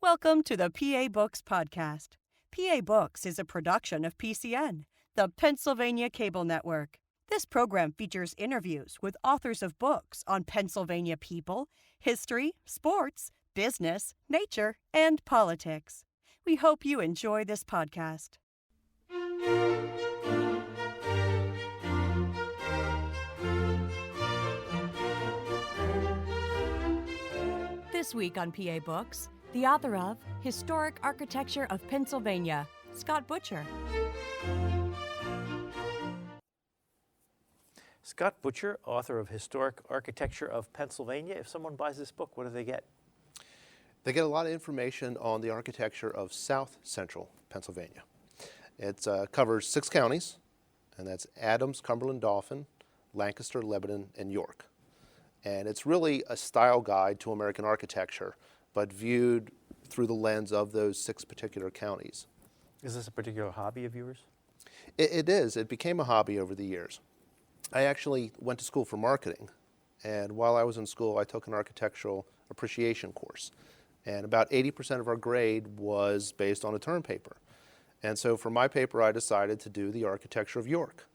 Welcome to the PA Books Podcast. PA Books is a production of PCN, the Pennsylvania Cable Network. This program features interviews with authors of books on Pennsylvania people, history, sports, business, nature, and politics. We hope you enjoy this podcast. This week on PA Books, the author of Historic Architecture of Pennsylvania, Scott Butcher. Scott Butcher, author of Historic Architecture of Pennsylvania. If someone buys this book, what do they get? They get a lot of information on the architecture of South Central Pennsylvania. It covers 6 counties, and that's Adams, Cumberland, Dauphin, Lancaster, Lebanon, and York. And it's really a style guide to American architecture, but viewed through the lens of those 6 particular counties. Is this a particular hobby of yours? It is. It became a hobby over the years. I actually went to school for marketing, and while I was in school, I took an architectural appreciation course. And about 80% of our grade was based on a term paper. And so for my paper, I decided to do the architecture of York.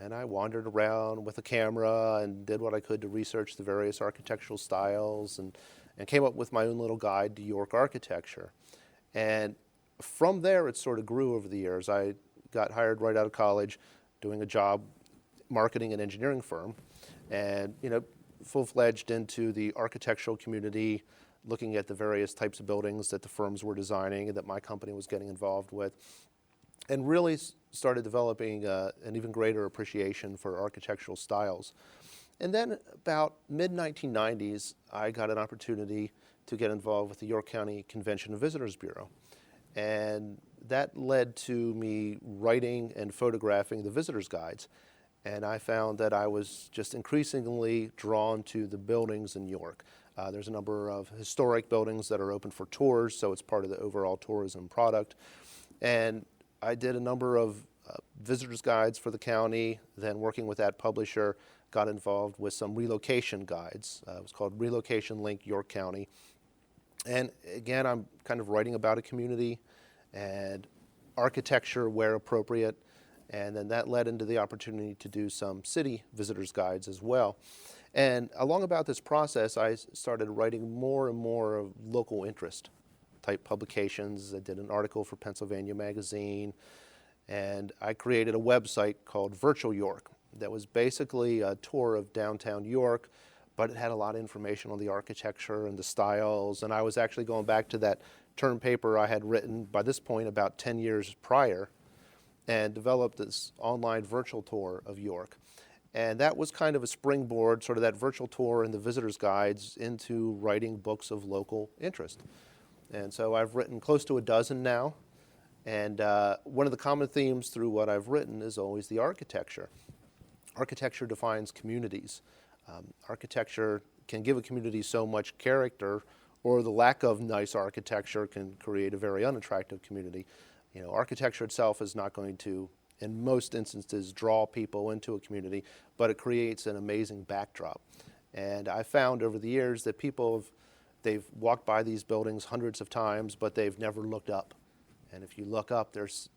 And I wandered around with a camera and did what I could to research the various architectural styles and came up with my own little guide to York architecture. And from there, it sort of grew over the years. I got hired right out of college doing a job marketing and engineering firm, and full-fledged into the architectural community, looking at the various types of buildings that the firms were designing and that my company was getting involved with, and really started developing an even greater appreciation for architectural styles. And then about mid-1990s, I got an opportunity to get involved with the York County Convention and Visitors Bureau. And that led to me writing and photographing the visitors' guides. And I found that I was just increasingly drawn to the buildings in York. There's a number of historic buildings that are open for tours, so it's part of the overall tourism product. And I did a number of visitors' guides for the county, then working with that publisher, got involved with some relocation guides. It was called Relocation Link York County. And again, I'm kind of writing about a community and architecture where appropriate. And then that led into the opportunity to do some city visitors guides as well. And along about this process, I started writing more and more of local interest type publications. I did an article for Pennsylvania Magazine, and I created a website called Virtual York that was basically a tour of downtown York, but it had a lot of information on the architecture and the styles. And I was actually going back to that term paper I had written by this point about 10 years prior, and developed this online virtual tour of York. And that was kind of a springboard, sort of that virtual tour and the visitors' guides into writing books of local interest. And so I've written close to a dozen now. And one of the common themes through what I've written is always the architecture. Architecture defines communities. Architecture can give a community so much character, or the lack of nice architecture can create a very unattractive community. Architecture itself is not going to, in most instances, draw people into a community, but it creates an amazing backdrop. And I found over the years that they've walked by these buildings hundreds of times, but they've never looked up. And if you look up, there's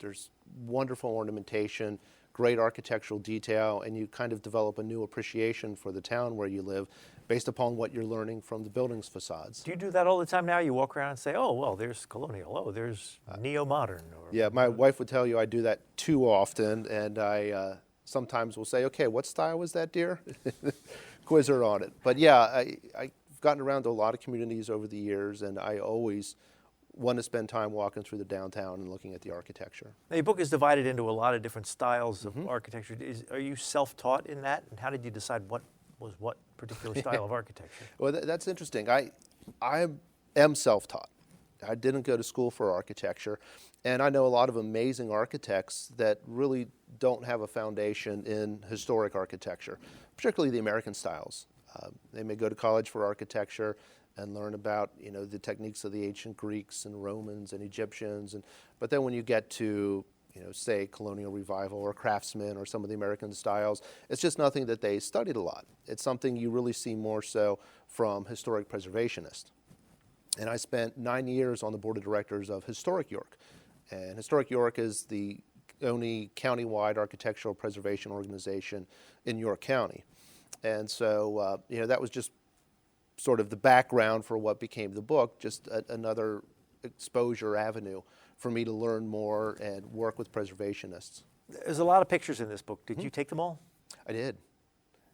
wonderful ornamentation, great architectural detail, and you kind of develop a new appreciation for the town where you live based upon what you're learning from the building's facades. Do you do that all the time now? You walk around and say, oh, well, there's Colonial, oh, there's neo-modern. Yeah, my wife would tell you I do that too often, and I sometimes will say, okay, what style was that, dear? Quiz her on it. But yeah, I've gotten around to a lot of communities over the years, and I always want to spend time walking through the downtown and looking at the architecture. Now, your book is divided into a lot of different styles of architecture. Are you self-taught in that? And how did you decide what was what particular style of architecture? Well, that's interesting. I am self-taught. I didn't go to school for architecture, and I know a lot of amazing architects that really don't have a foundation in historic architecture, particularly the American styles. They may go to college for architecture and learn about the techniques of the ancient Greeks and Romans and Egyptians, but then when you get to say Colonial Revival or Craftsman or some of the American styles, it's just nothing that they studied a lot. It's something you really see more so from historic preservationists. And I spent 9 years on the board of directors of Historic York. And Historic York is the only county-wide architectural preservation organization in York County. And so, that was just sort of the background for what became the book, just another exposure avenue for me to learn more and work with preservationists. There's a lot of pictures in this book. Did you take them all? I did.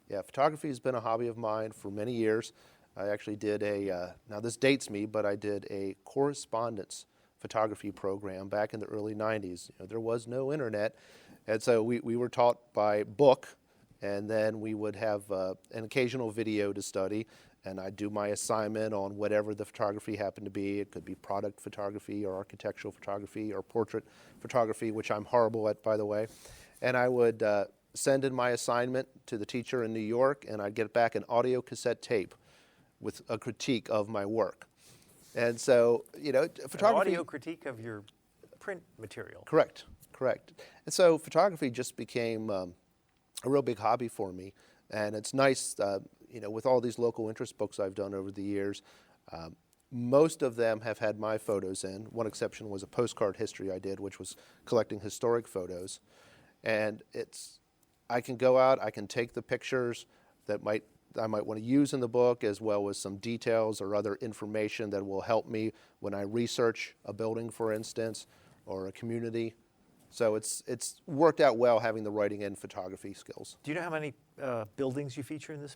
Yeah, photography has been a hobby of mine for many years. I actually did now this dates me, but I did a correspondence photography program back in the early 90s. There was no internet, and so we were taught by book, and then we would have an occasional video to study, and I'd do my assignment on whatever the photography happened to be. It could be product photography or architectural photography or portrait photography, which I'm horrible at, by the way. And I would send in my assignment to the teacher in New York, and I'd get back an audio cassette tape with a critique of my work. And so, photography... An audio critique of your print material. Correct. And so photography just became a real big hobby for me. And it's nice, with all these local interest books I've done over the years, most of them have had my photos in. One exception was a postcard history I did, which was collecting historic photos. And I can go out, I can take the pictures that I might want to use in the book, as well as some details or other information that will help me when I research a building, for instance, or a community. So it's worked out well having the writing and photography skills. Do you know how many buildings you feature in this?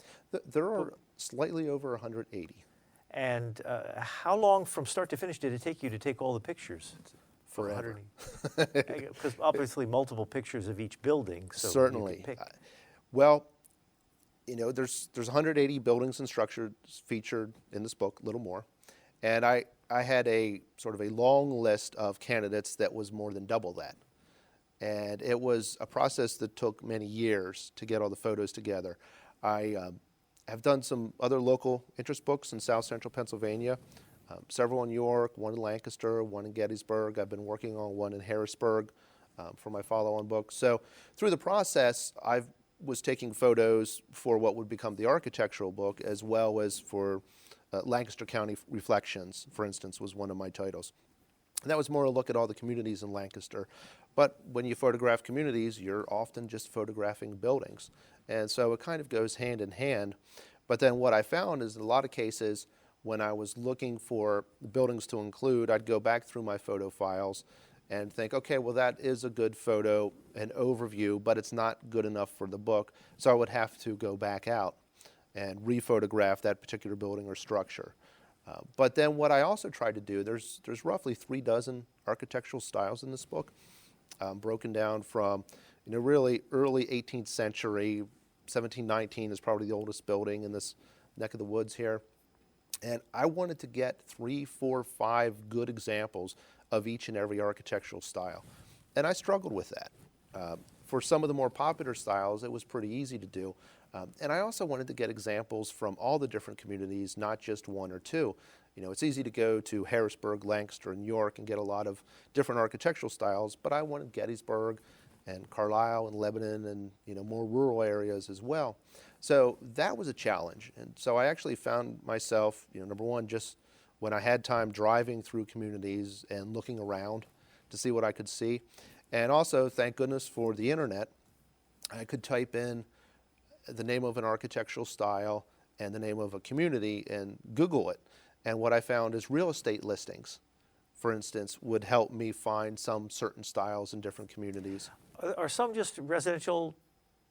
There are slightly over 180. And how long from start to finish did it take you to take all the pictures? Forever. Because obviously multiple pictures of each building. So certainly. You can pick. There's 180 buildings and structures featured in this book, a little more. And I had a sort of a long list of candidates that was more than double that. And it was a process that took many years to get all the photos together. I have done some other local interest books in South Central Pennsylvania, several in York, one in Lancaster, one in Gettysburg. I've been working on one in Harrisburg for my follow-on book. So through the process, I was taking photos for what would become the architectural book, as well as for Lancaster County Reflections, for instance, was one of my titles. And that was more a look at all the communities in Lancaster. But when you photograph communities, you're often just photographing buildings. And so it kind of goes hand in hand. But then what I found is in a lot of cases, when I was looking for buildings to include, I'd go back through my photo files and think, okay, well, that is a good photo, an overview, but it's not good enough for the book. So I would have to go back out and rephotograph that particular building or structure. But then what I also tried to do, there's roughly 36 architectural styles in this book, broken down from really early 18th century, 1719 is probably the oldest building in this neck of the woods here. And I wanted to get 3, 4, 5 good examples of each and every architectural style. And I struggled with that. For some of the more popular styles, it was pretty easy to do. And I also wanted to get examples from all the different communities, not just one or two. It's easy to go to Harrisburg, Lancaster, and York and get a lot of different architectural styles, but I wanted Gettysburg and Carlisle and Lebanon and more rural areas as well. So that was a challenge. And so I actually found myself, number one, just when I had time driving through communities and looking around to see what I could see. And also, thank goodness for the internet, I could type in the name of an architectural style and the name of a community and Google it. And what I found is real estate listings, for instance, would help me find some certain styles in different communities. Are some just residential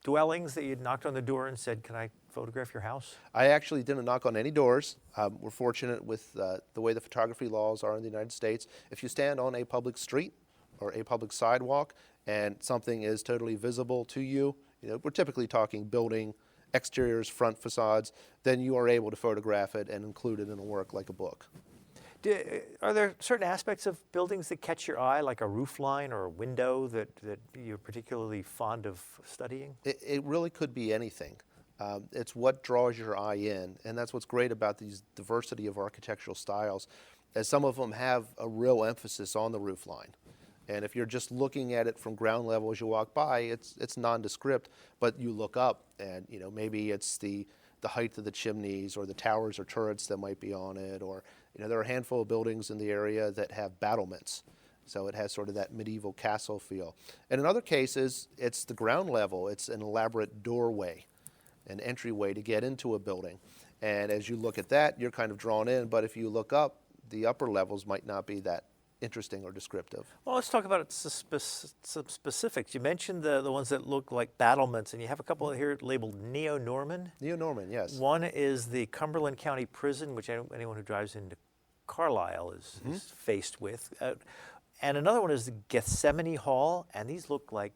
dwellings that you knocked on the door and said, can I photograph your house? I actually didn't knock on any doors. We're fortunate with the way the photography laws are in the United States. If you stand on a public street or a public sidewalk and something is totally visible to you, we're typically talking building, exteriors, front facades, then you are able to photograph it and include it in a work like a book. Are there certain aspects of buildings that catch your eye, like a roof line or a window that you're particularly fond of studying? It really could be anything. It's what draws your eye in, and that's what's great about these diversity of architectural styles, as some of them have a real emphasis on the roof line. And if you're just looking at it from ground level as you walk by, it's nondescript, but you look up and maybe it's the height of the chimneys or the towers or turrets that might be on it, or there are a handful of buildings in the area that have battlements. So it has sort of that medieval castle feel. And in other cases, it's the ground level. It's an elaborate doorway, an entryway to get into a building. And as you look at that, you're kind of drawn in. But if you look up, the upper levels might not be that interesting or descriptive. Well, let's talk about some specifics. You mentioned the ones that look like battlements, and you have a couple here labeled Neo-Norman. Neo-Norman, yes. One is the Cumberland County Prison, which anyone who drives into Carlisle is faced with. And another one is the Gethsemane Hall, and these look like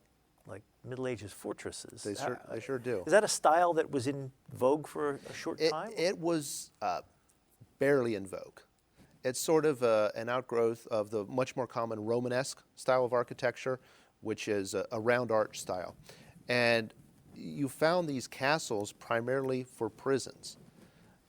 Middle Ages fortresses. They sure do. Is that a style that was in vogue for a short time? It was barely in vogue. It's sort of an outgrowth of the much more common Romanesque style of architecture, which is a round arch style. And you found these castles primarily for prisons.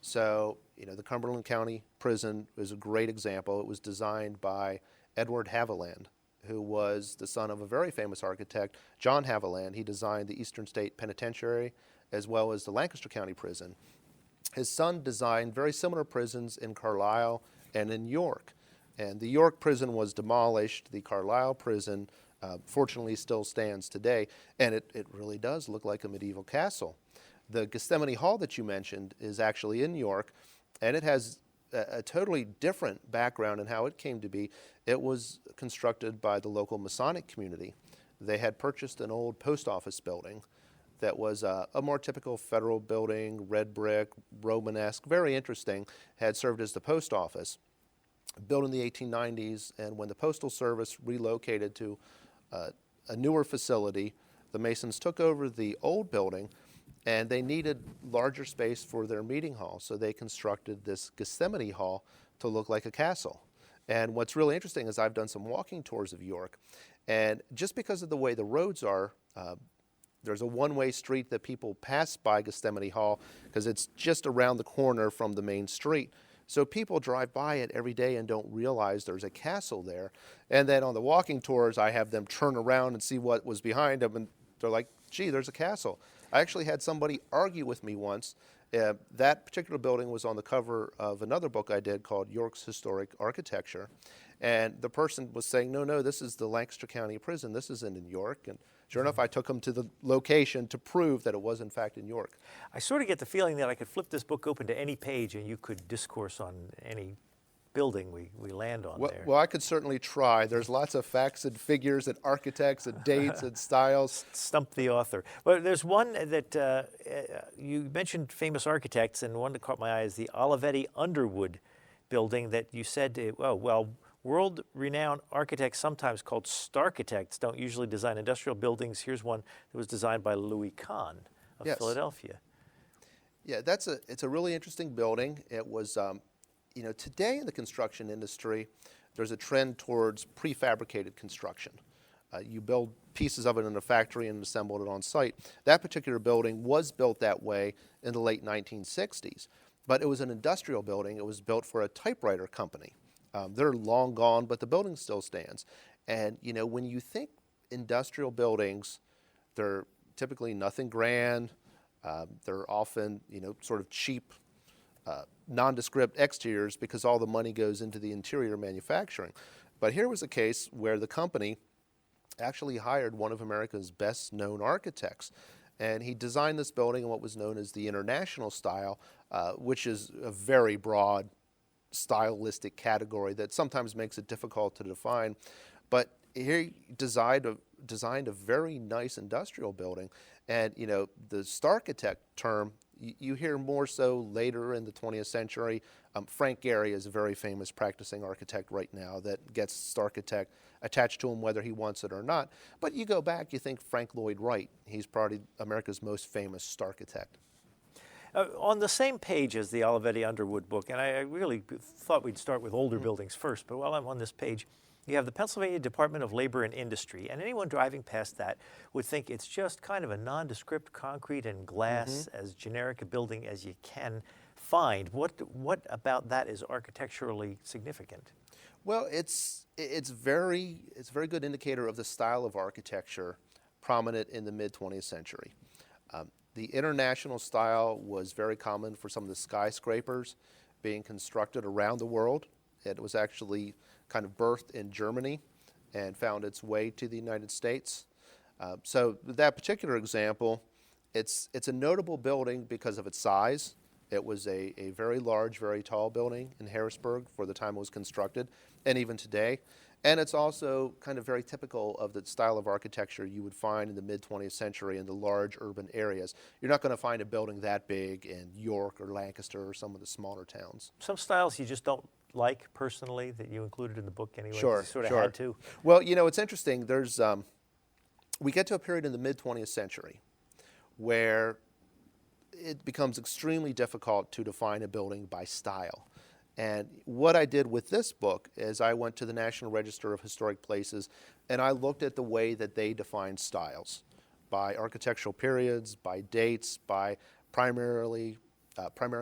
So, the Cumberland County Prison is a great example. It was designed by Edward Haviland, who was the son of a very famous architect, John Haviland. He designed the Eastern State Penitentiary as well as the Lancaster County Prison. His son designed very similar prisons in Carlisle and in York. And the York prison was demolished. The Carlisle prison, fortunately, still stands today. And it really does look like a medieval castle. The Gethsemane Hall that you mentioned is actually in York, and it has a totally different background in how it came to be. It was constructed by the local Masonic community. They had purchased an old post office building that was a more typical federal building, red brick, Romanesque, very interesting, had served as the post office. Built in the 1890s, and when the Postal Service relocated to a newer facility, the Masons took over the old building, and they needed larger space for their meeting hall, so they constructed this Gethsemane Hall to look like a castle. And what's really interesting is I've done some walking tours of York, and just because of the way the roads are, there's a one-way street that people pass by Gethsemane Hall because it's just around the corner from the main street. So people drive by it every day and don't realize there's a castle there. And then on the walking tours, I have them turn around and see what was behind them, and they're like, gee, there's a castle. I actually had somebody argue with me once. That particular building was on the cover of another book I did called York's Historic Architecture. And the person was saying, no, this is the Lancaster County Prison. This isn't in York. And sure enough, I took them to the location to prove that it was, in fact, in York. I sort of get the feeling that I could flip this book open to any page and you could discourse on any building we land on there. Well, I could certainly try. There's lots of facts and figures and architects and dates and styles. Stump the author. Well, there's one that you mentioned famous architects, and one that caught my eye is the Olivetti Underwood building that you said, world-renowned architects, sometimes called starchitects, don't usually design industrial buildings. Here's one that was designed by Louis Kahn of Philadelphia. Yeah, it's a really interesting building. It was, today in the construction industry, there's a trend towards prefabricated construction. You build pieces of it in a factory and assemble it on site. That particular building was built that way in the late 1960s, but it was an industrial building. It was built for a typewriter company. They're long gone, but the building still stands. And, when you think industrial buildings, they're typically nothing grand. They're often, sort of cheap, nondescript exteriors because all the money goes into the interior manufacturing. But here was a case where the company actually hired one of America's best-known architects. And he designed this building in what was known as the International style, which is a very broad stylistic category that sometimes makes it difficult to define. But here he designed a very nice industrial building. And, the starchitect term, you hear more so later in the 20th century. Frank Gehry is a very famous practicing architect right now that gets starchitect attached to him whether he wants it or not. But you go back, you think Frank Lloyd Wright. He's probably America's most famous starchitect. On the same page as the Olivetti Underwood book, and I really thought we'd start with older buildings first, but while I'm on this page, you have the Pennsylvania Department of Labor and Industry, and anyone driving past that would think it's just kind of a nondescript concrete and glass, as generic a building as you can find. What about that is architecturally significant? Well, it's a very good indicator of the style of architecture prominent in the mid-20th century. The International style was very common for some of the skyscrapers, being constructed around the world. It was actually kind of birthed in Germany and found its way to the United States. So that particular example, it's a notable building because of its size. It was a very large, very tall building in Harrisburg for the time it was constructed, and even today. And it's also kind of very typical of the style of architecture you would find in the mid-20th century in the large urban areas. You're not going to find a building that big in York or Lancaster or some of the smaller towns. Some styles you just don't like personally that you included in the book anyway? Sure, You sort of sure. had to? Well, you know, it's interesting. There's, we get to a period in the mid-20th century where it becomes extremely difficult to define a building by style. And what I did with this book is I went to the National Register of Historic Places and I looked at the way that they define styles by architectural periods, by dates, by primary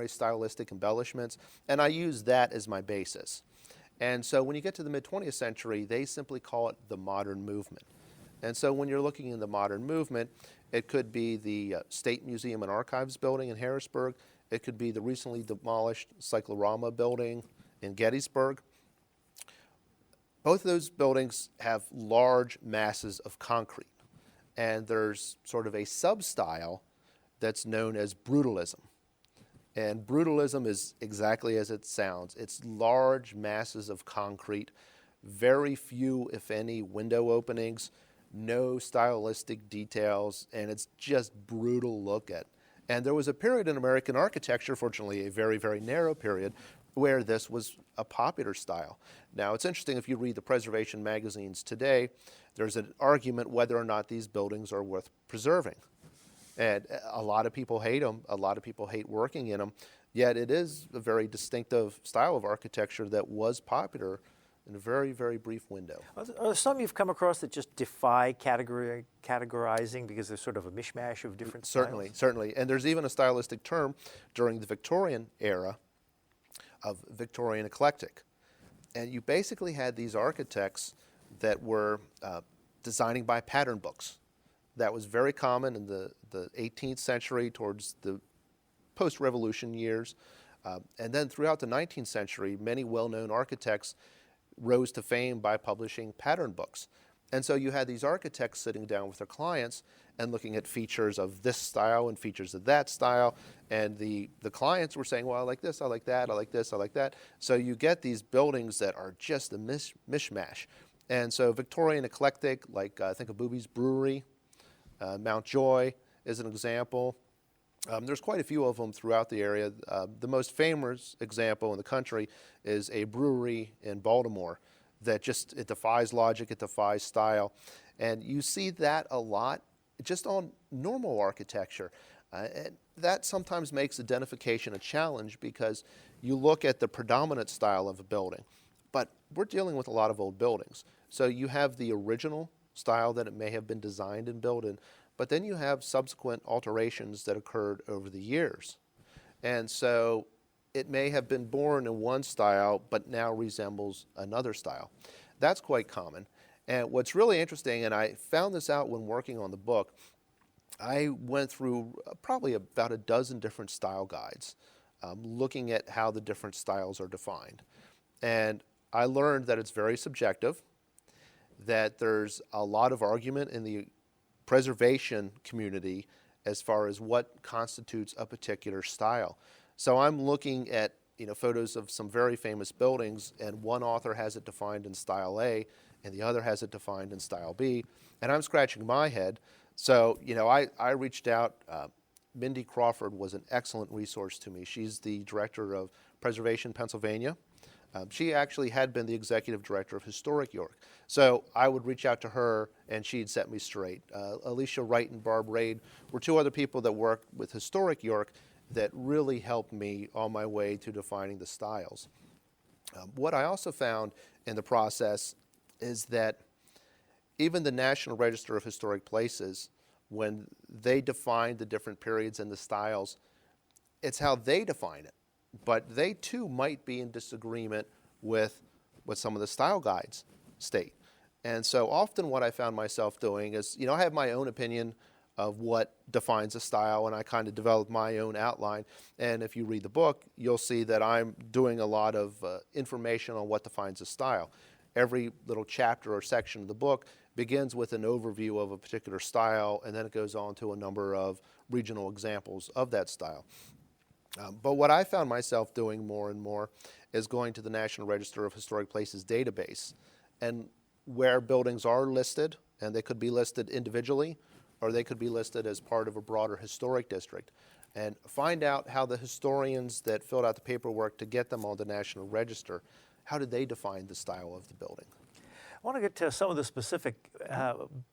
stylistic embellishments, and I used that as my basis. And so when you get to the mid-20th century, they simply call it the modern movement. And so when you're looking in the modern movement, it could be the State Museum and Archives building in Harrisburg. It could be the recently demolished Cyclorama building in Gettysburg. Both of those buildings have large masses of concrete. And there's sort of a sub-style that's known as brutalism. And brutalism is exactly as it sounds. It's large masses of concrete, very few, if any, window openings, no stylistic details, and it's just brutal look at. And there was a period in American architecture, fortunately a very, very narrow period, where this was a popular style. Now, it's interesting if you read the preservation magazines today, there's an argument whether or not these buildings are worth preserving. And a lot of people hate them, a lot of people hate working in them, yet it is a very distinctive style of architecture that was popular in a very, very brief window. Are there some you've come across that just defy categorizing because they're sort of a mishmash of different styles? Certainly. And there's even a stylistic term during the Victorian era of Victorian eclectic. And you basically had these architects that were designing by pattern books. That was very common in the 18th century towards the post-revolution years. And then throughout the 19th century, many well-known architects rose to fame by publishing pattern books. And so you had these architects sitting down with their clients and looking at features of this style and features of that style. And the clients were saying, well, I like this, I like that, I like this, I like that. So you get these buildings that are just a mishmash. And so Victorian eclectic, like think of Booby's Brewery, Mountjoy is an example. There's quite a few of them throughout the area. The most famous example in the country is a brewery in Baltimore that it defies logic, it defies style. And you see that a lot just on normal architecture. And that sometimes makes identification a challenge because you look at the predominant style of a building. But we're dealing with a lot of old buildings. So you have the original style that it may have been designed and built in, but then you have subsequent alterations that occurred over the years. And so it may have been born in one style, but now resembles another style. That's quite common. And what's really interesting, and I found this out when working on the book, I went through probably about a dozen different style guides, looking at how the different styles are defined. And I learned that it's very subjective, that there's a lot of argument in the preservation community as far as what constitutes a particular style. So I'm looking at photos of some very famous buildings, and one author has it defined in style A, and the other has it defined in style B, and I'm scratching my head. So I reached out. Mindy Crawford was an excellent resource to me. She's the director of Preservation Pennsylvania. She actually had been the executive director of Historic York. So I would reach out to her and she'd set me straight. Alicia Wright and Barb Raid were two other people that worked with Historic York that really helped me on my way to defining the styles. What I also found in the process is that even the National Register of Historic Places, when they define the different periods and the styles, it's how they define it. But they too might be in disagreement with what some of the style guides state. And so often what I found myself doing is, I have my own opinion of what defines a style, and I kind of developed my own outline. And if you read the book, you'll see that I'm doing a lot of information on what defines a style. Every little chapter or section of the book begins with an overview of a particular style, and then it goes on to a number of regional examples of that style. But what I found myself doing more and more is going to the National Register of Historic Places database, and where buildings are listed, and they could be listed individually, or they could be listed as part of a broader historic district, and find out how the historians that filled out the paperwork to get them on the National Register, how did they define the style of the building? I want to get to some of the specific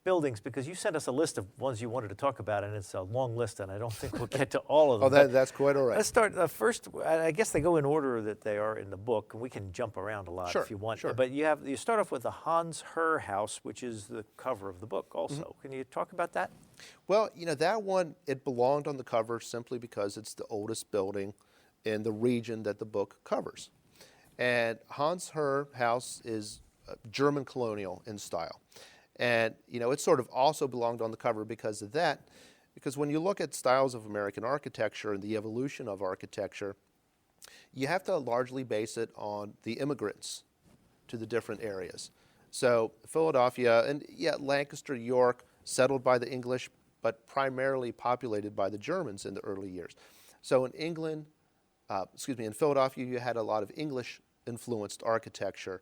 buildings, because you sent us a list of ones you wanted to talk about, and it's a long list, and I don't think we'll get to all of them. Oh, that's quite all right. Let's start first. I guess they go in order that they are in the book, and we can jump around a lot if you want. Sure. But you start off with the Hans Herr house, which is the cover of the book also. Mm-hmm. Can you talk about that? Well, that one, it belonged on the cover simply because it's the oldest building in the region that the book covers. And Hans Herr house is German colonial in style. And, it sort of also belonged on the cover because of that, because when you look at styles of American architecture and the evolution of architecture, you have to largely base it on the immigrants to the different areas. So Philadelphia and, Lancaster, York, settled by the English, but primarily populated by the Germans in the early years. So in in Philadelphia, you had a lot of English-influenced architecture.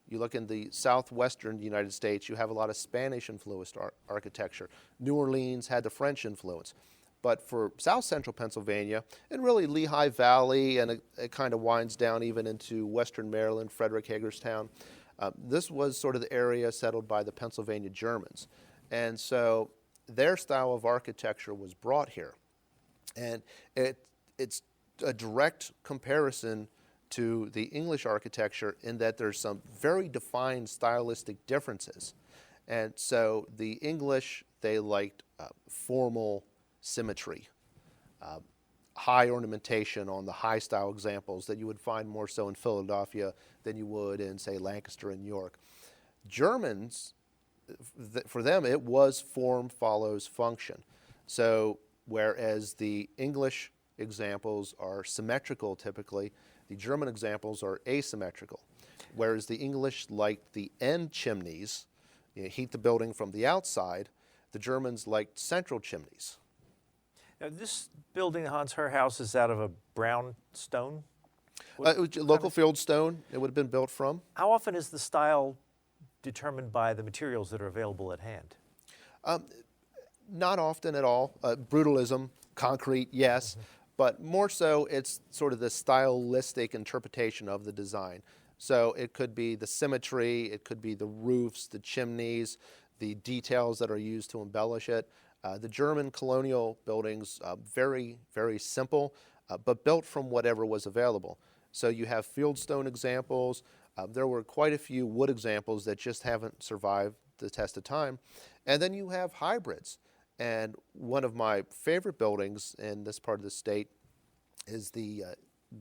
You look in the southwestern United States, you have a lot of Spanish-influenced architecture. New Orleans had the French influence. But for south central Pennsylvania, and really Lehigh Valley, and it kind of winds down even into western Maryland, Frederick, Hagerstown, this was sort of the area settled by the Pennsylvania Germans. And so their style of architecture was brought here. And it's a direct comparison to the English architecture in that there's some very defined stylistic differences. And so the English, they liked formal symmetry, high ornamentation on the high style examples that you would find more so in Philadelphia than you would in, say, Lancaster and York. Germans, for them, it was form follows function. So whereas the English examples are symmetrical typically, the German examples are asymmetrical. Whereas the English liked the end chimneys, heat the building from the outside, the Germans liked central chimneys. Now, this building, the Hans Herr house, is out of a brown stone? Local field stone, it would have been built from. How often is the style determined by the materials that are available at hand? Not often at all. Brutalism, concrete, yes. Mm-hmm. But more so, it's sort of the stylistic interpretation of the design. So it could be the symmetry, it could be the roofs, the chimneys, the details that are used to embellish it. The German colonial buildings, very, very simple, but built from whatever was available. So you have fieldstone examples. There were quite a few wood examples that just haven't survived the test of time. And then you have hybrids. And one of my favorite buildings in this part of the state is the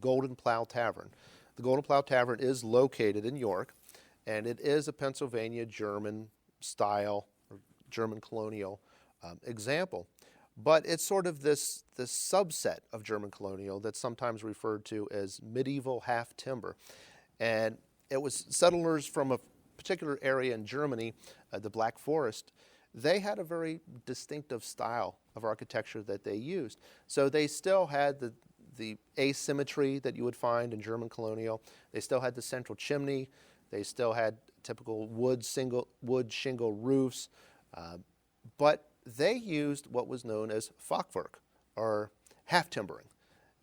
Golden Plow Tavern. The Golden Plow Tavern is located in York, and it is a Pennsylvania German style, or German colonial example. But it's sort of this subset of German colonial that's sometimes referred to as medieval half timber. And it was settlers from a particular area in Germany, the Black Forest. They had a very distinctive style of architecture that they used. So they still had the asymmetry that you would find in German colonial. They still had the central chimney. They still had typical wood shingle roofs. But they used what was known as Fachwerk, or half timbering.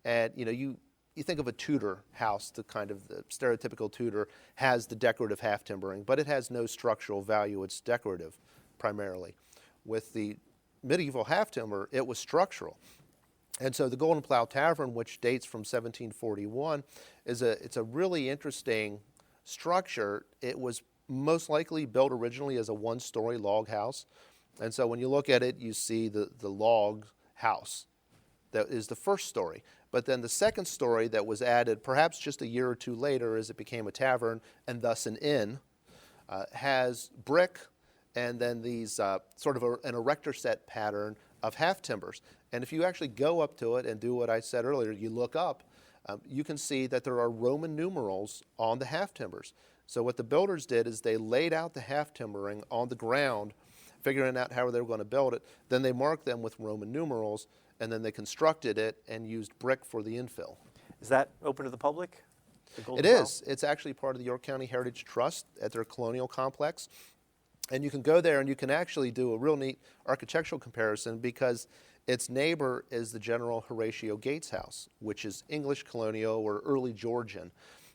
And you think of a Tudor house, the kind of the stereotypical Tudor has the decorative half timbering, but it has no structural value. It's decorative primarily. With the medieval half timber, it was structural. And so the Golden Plow Tavern, which dates from 1741, it's a really interesting structure. It was most likely built originally as a one-story log house. And so when you look at it, you see the log house. That is the first story. But then the second story that was added perhaps just a year or two later as it became a tavern and thus an inn, has brick and then these sort of an erector set pattern of half timbers. And if you actually go up to it and do what I said earlier, you look up, you can see that there are Roman numerals on the half timbers. So what the builders did is they laid out the half timbering on the ground, figuring out how they were going to build it. Then they marked them with Roman numerals, and then they constructed it and used brick for the infill. Is that open to the public? It is. It's actually part of the York County Heritage Trust at their Colonial complex. And you can go there and you can actually do a real neat architectural comparison, because its neighbor is the General Horatio Gates House, which is English Colonial or early Georgian.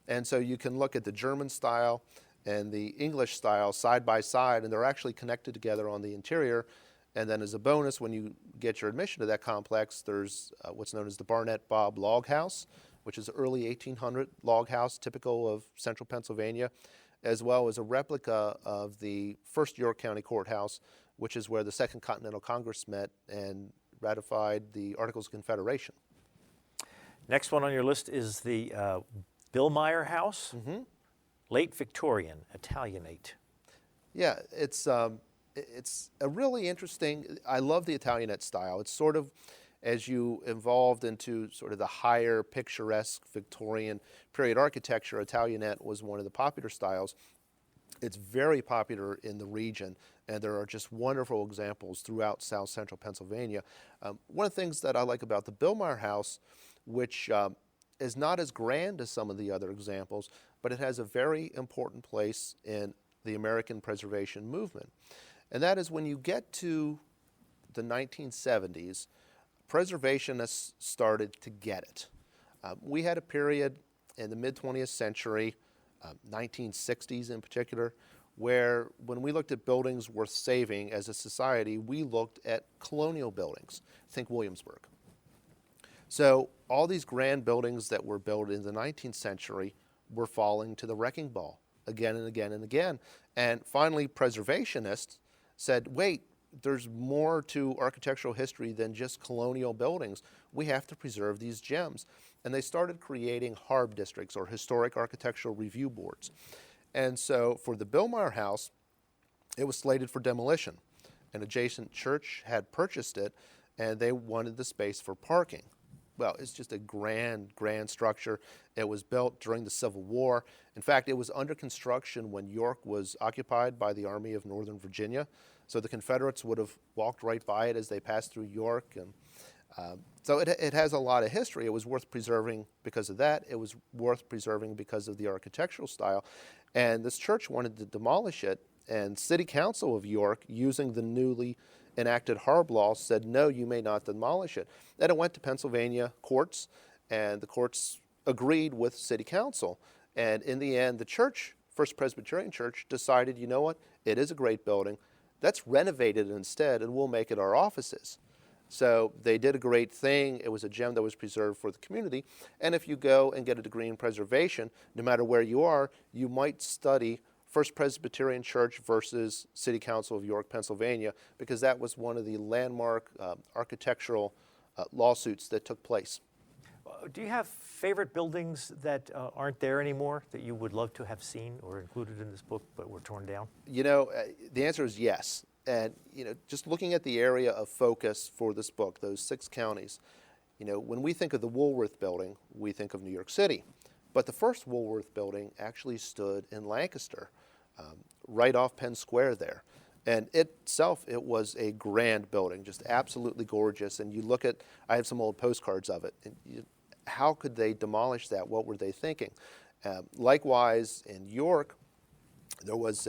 And so you can look at the German style and the English style side by side, and they're actually connected together on the interior. And then as a bonus, when you get your admission to that complex, there's what's known as the Barnett Bob Log House, which is an early 1800 log house typical of central Pennsylvania, as well as a replica of the first York County Courthouse, which is where the Second Continental Congress met and ratified the Articles of Confederation. Next one on your list is the Billmeyer House, late Victorian, Italianate. Yeah, it's a really interesting, I love the Italianate style. It's sort of, as you evolved into sort of the higher picturesque Victorian period architecture, Italianate was one of the popular styles. It's very popular in the region, and there are just wonderful examples throughout south central Pennsylvania. One of the things that I like about the Billmeyer House, which is not as grand as some of the other examples, but it has a very important place in the American preservation movement. And that is when you get to the 1970s, preservationists started to get it. We had a period in the mid-20th century, 1960s in particular, where when we looked at buildings worth saving as a society, we looked at colonial buildings. Think Williamsburg. So all these grand buildings that were built in the 19th century were falling to the wrecking ball again and again and again. And finally, preservationists said, wait, there's more to architectural history than just colonial buildings. We have to preserve these gems. And they started creating HARB districts, or Historic Architectural Review Boards. And so for the Billmeyer House, it was slated for demolition. An adjacent church had purchased it, and they wanted the space for parking. Well, it's just a grand structure. It was built during the Civil War. In fact, it was under construction when York was occupied by the Army of Northern Virginia. So the Confederates would have walked right by it as they passed through York. And so it has a lot of history. It was worth preserving because of that. It was worth preserving because of the architectural style. And this church wanted to demolish it. And City Council of York, using the newly enacted HARB law, said, no, you may not demolish it. Then it went to Pennsylvania courts, and the courts agreed with City Council. And in the end, the church, First Presbyterian Church, decided, you know what, it is a great building. Let's renovate it instead, and we'll make it our offices. So they did a great thing. It was a gem that was preserved for the community. And if you go and get a degree in preservation, no matter where you are, you might study First Presbyterian Church versus City Council of York, Pennsylvania, because that was one of the landmark architectural lawsuits that took place. Do you have favorite buildings that aren't there anymore that you would love to have seen or included in this book but were torn down? You know, the answer is yes. And, you know, just looking at the area of focus for this book, those 6 counties, you know, when we think of the Woolworth Building, we think of New York City. But the first Woolworth Building actually stood in Lancaster, right off Penn Square there. And itself, it was a grand building, just absolutely gorgeous. And you look at, I have some old postcards of it. And how could they demolish that? What were they thinking? Likewise, in York, there was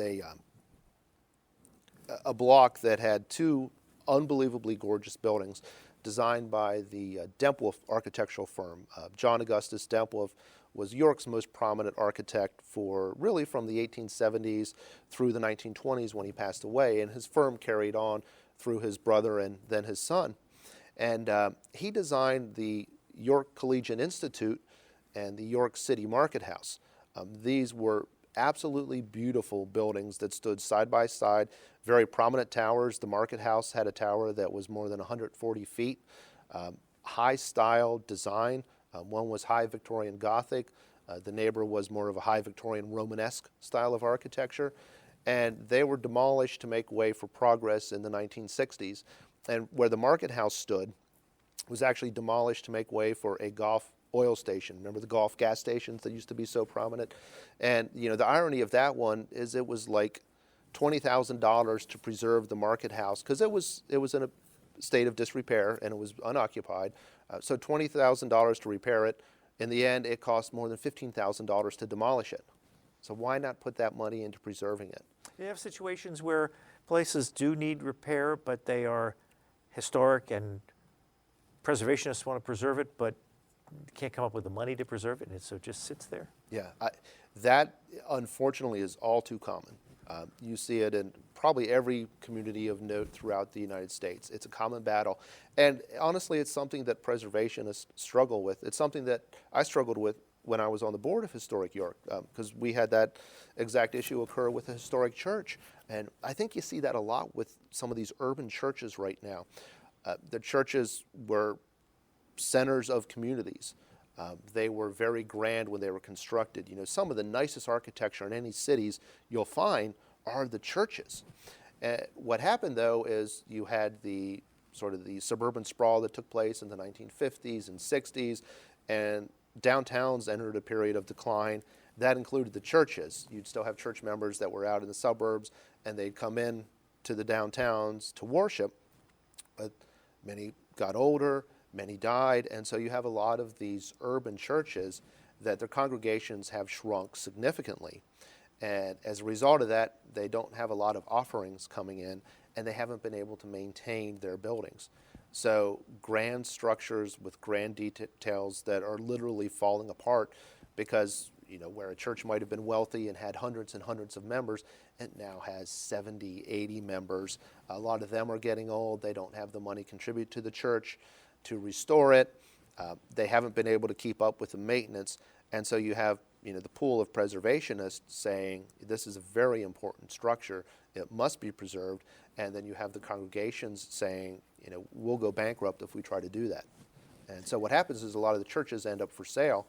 a block that had 2 unbelievably gorgeous buildings designed by the Dempwolf architectural firm. John Augustus Dempwolf was York's most prominent architect for really from the 1870s through the 1920s when he passed away, and his firm carried on through his brother and then his son. And he designed the York Collegiate Institute and the York City Market House. These were absolutely beautiful buildings that stood side by side, very prominent towers. The Market House had a tower that was more than 140 feet, high style design. One was high Victorian Gothic. The neighbor was more of a high Victorian Romanesque style of architecture. And they were demolished to make way for progress in the 1960s. And where the market house stood was actually demolished to make way for a Gulf oil station. Remember the Gulf gas stations that used to be so prominent? And the irony of that one is it was like $20,000 to preserve the market house because it was in a state of disrepair and it was unoccupied. So $20,000 to repair it. In the end, it cost more than $15,000 to demolish it. So why not put that money into preserving it? You have situations where places do need repair, but they are historic and preservationists want to preserve it, but can't come up with the money to preserve it, and so it just sits there. Yeah, that unfortunately is all too common. You see it in probably every community of note throughout the United States. It's a common battle. And honestly, it's something that preservationists struggle with. It's something that I struggled with when I was on the board of Historic York, because we had that exact issue occur with a historic church. And I think you see that a lot with some of these urban churches right now. The churches were centers of communities. They were very grand when they were constructed. Some of the nicest architecture in any cities you'll find are the churches. What happened though is you had the suburban sprawl that took place in the 1950s and 60s, and downtowns entered a period of decline. That included the churches. You'd still have church members that were out in the suburbs, and they'd come in to the downtowns to worship, but many got older, many died, and so you have a lot of these urban churches that their congregations have shrunk significantly. And as a result of that, they don't have a lot of offerings coming in, and they haven't been able to maintain their buildings. So grand structures with grand details that are literally falling apart because, where a church might have been wealthy and had hundreds and hundreds of members, it now has 70, 80 members. A lot of them are getting old. They don't have the money to contribute to the church to restore it. They haven't been able to keep up with the maintenance. And so you have the pool of preservationists saying this is a very important structure, it must be preserved, and then you have the congregations saying we'll go bankrupt if we try to do that. And so what happens is a lot of the churches end up for sale.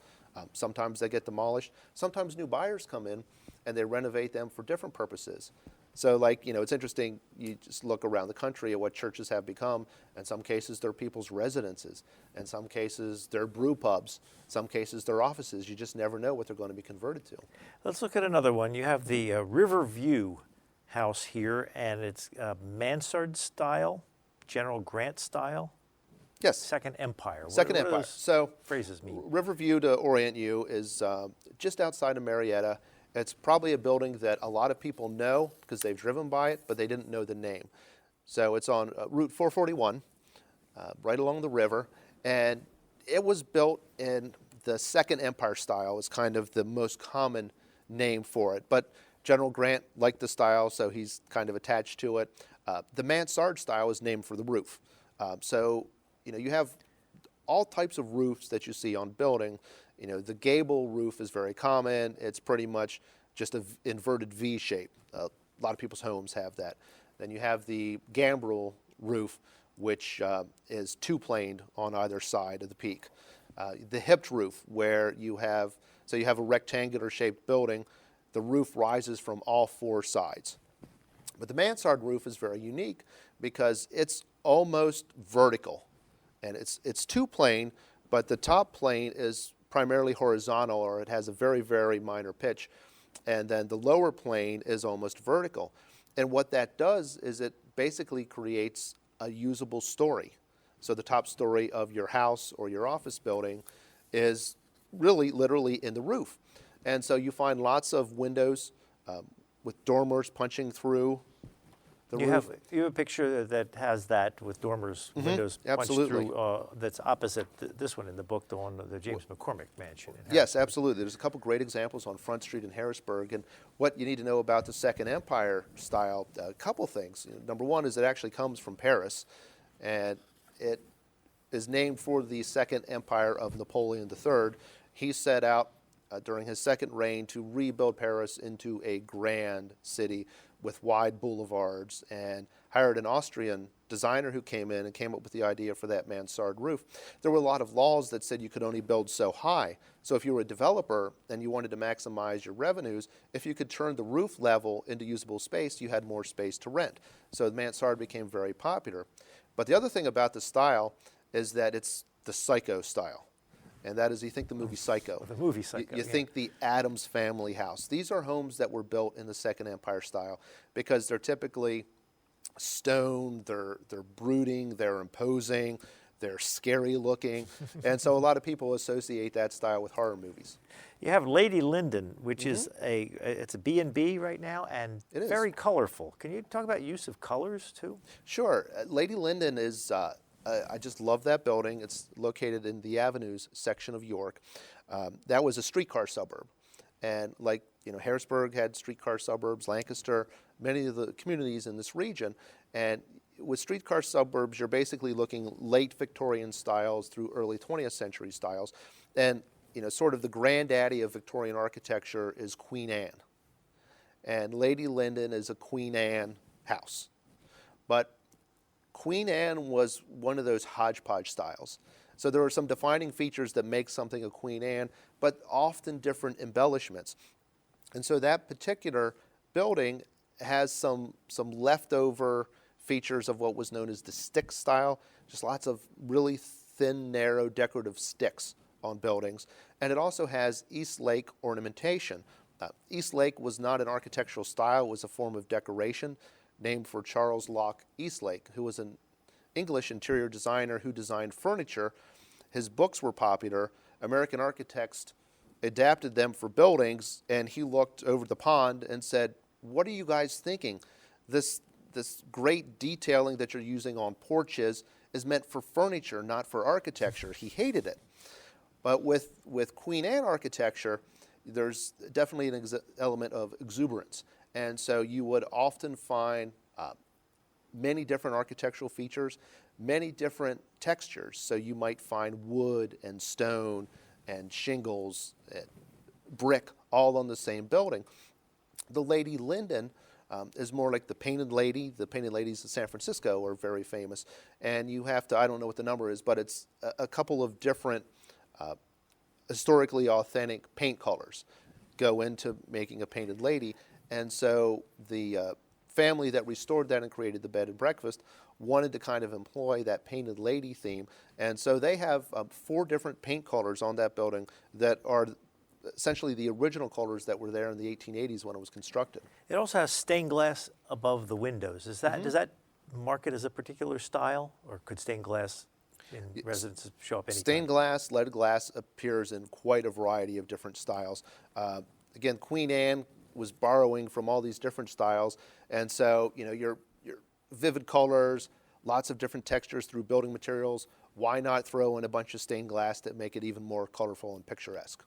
Sometimes they get demolished, sometimes new buyers come in and they renovate them for different purposes. So it's interesting, you just look around the country at what churches have become. In some cases, they're people's residences. In some cases, they're brew pubs. In some cases, they're offices. You just never know what they're going to be converted to. Let's look at another one. You have the Riverview house here, and it's mansard style, General Grant style. Yes. Second Empire. Second what do Empire. those So phrases mean? Riverview, to orient you, is just outside of Marietta. It's probably a building that a lot of people know because they've driven by it, but they didn't know the name. So it's on Route 441, right along the river, and it was built in the Second Empire style. Is kind of the most common name for it. But General Grant liked the style, so he's kind of attached to it. The mansard style is named for the roof. So you have all types of roofs that you see on building. The gable roof is very common. It's pretty much just an inverted V shape. A lot of people's homes have that. Then you have the gambrel roof, which is two-planed on either side of the peak. The hipped roof, where you have a rectangular shaped building, the roof rises from all four sides. But the mansard roof is very unique because it's almost vertical. And it's two-plane, but the top plane is primarily horizontal, or it has a very, very minor pitch. And then the lower plane is almost vertical. And what that does is it basically creates a usable story. So the top story of your house or your office building is really literally in the roof. And so you find lots of windows with dormers punching through the roof. You have a picture that has that with dormers, windows punched through, that's opposite this one in the book, the one, the James McCormick mansion. Yes, absolutely. There's a couple great examples on Front Street in Harrisburg. And what you need to know about the Second Empire style, a couple things. Number one is it actually comes from Paris, and it is named for the Second Empire of Napoleon III. He set out during his second reign to rebuild Paris into a grand city with wide boulevards, and hired an Austrian designer who came in and came up with the idea for that mansard roof. There were a lot of laws that said you could only build so high. So if you were a developer and you wanted to maximize your revenues, if you could turn the roof level into usable space, you had more space to rent. So the mansard became very popular. But the other thing about the style is that it's the Psycho style. And that is, you think the movie Psycho. The movie Psycho. You think the Addams Family house. These are homes that were built in the Second Empire style because they're typically stone, they're brooding, they're imposing, they're scary looking. And so a lot of people associate that style with horror movies. You have Lady Linden, which is it's a B&B right now, and It is. very colorful. Can you talk about use of colors too? Sure. Lady Linden is, I just love that building. It's located in the Avenues section of York. That was a streetcar suburb. And like, Harrisburg had streetcar suburbs, Lancaster, many of the communities in this region. And with streetcar suburbs, you're basically looking late Victorian styles through early 20th century styles. And, sort of the granddaddy of Victorian architecture is Queen Anne. And Lady Linden is a Queen Anne house. But Queen Anne was one of those hodgepodge styles. So there are some defining features that make something a Queen Anne, but often different embellishments. And so that particular building has some leftover features of what was known as the stick style, just lots of really thin, narrow, decorative sticks on buildings. And it also has Eastlake ornamentation. Eastlake was not an architectural style, it was a form of decoration named for Charles Locke Eastlake, who was an English interior designer who designed furniture. His books were popular. American architects adapted them for buildings, and he looked over the pond and said, "What are you guys thinking? This great detailing that you're using on porches is meant for furniture, not for architecture." He hated it. But with Queen Anne architecture, there's definitely an element of exuberance. And so you would often find many different architectural features, many different textures. So you might find wood and stone and shingles, and brick, all on the same building. The Lady Linden is more like the Painted Lady. The Painted Ladies in San Francisco are very famous. And you have to, I don't know what the number is, but it's a couple of different historically authentic paint colors go into making a Painted Lady. And so the family that restored that and created the bed and breakfast wanted to kind of employ that Painted Lady theme. And so they have 4 different paint colors on that building that are essentially the original colors that were there in the 1880s when it was constructed. It also has stained glass above the windows. Does that mark it as a particular style, or could stained glass in residences show up anytime? Stained glass, leaded glass appears in quite a variety of different styles. Again, Queen Anne was borrowing from all these different styles, and so your vivid colors, lots of different textures through building materials. Why not throw in a bunch of stained glass that make it even more colorful and picturesque?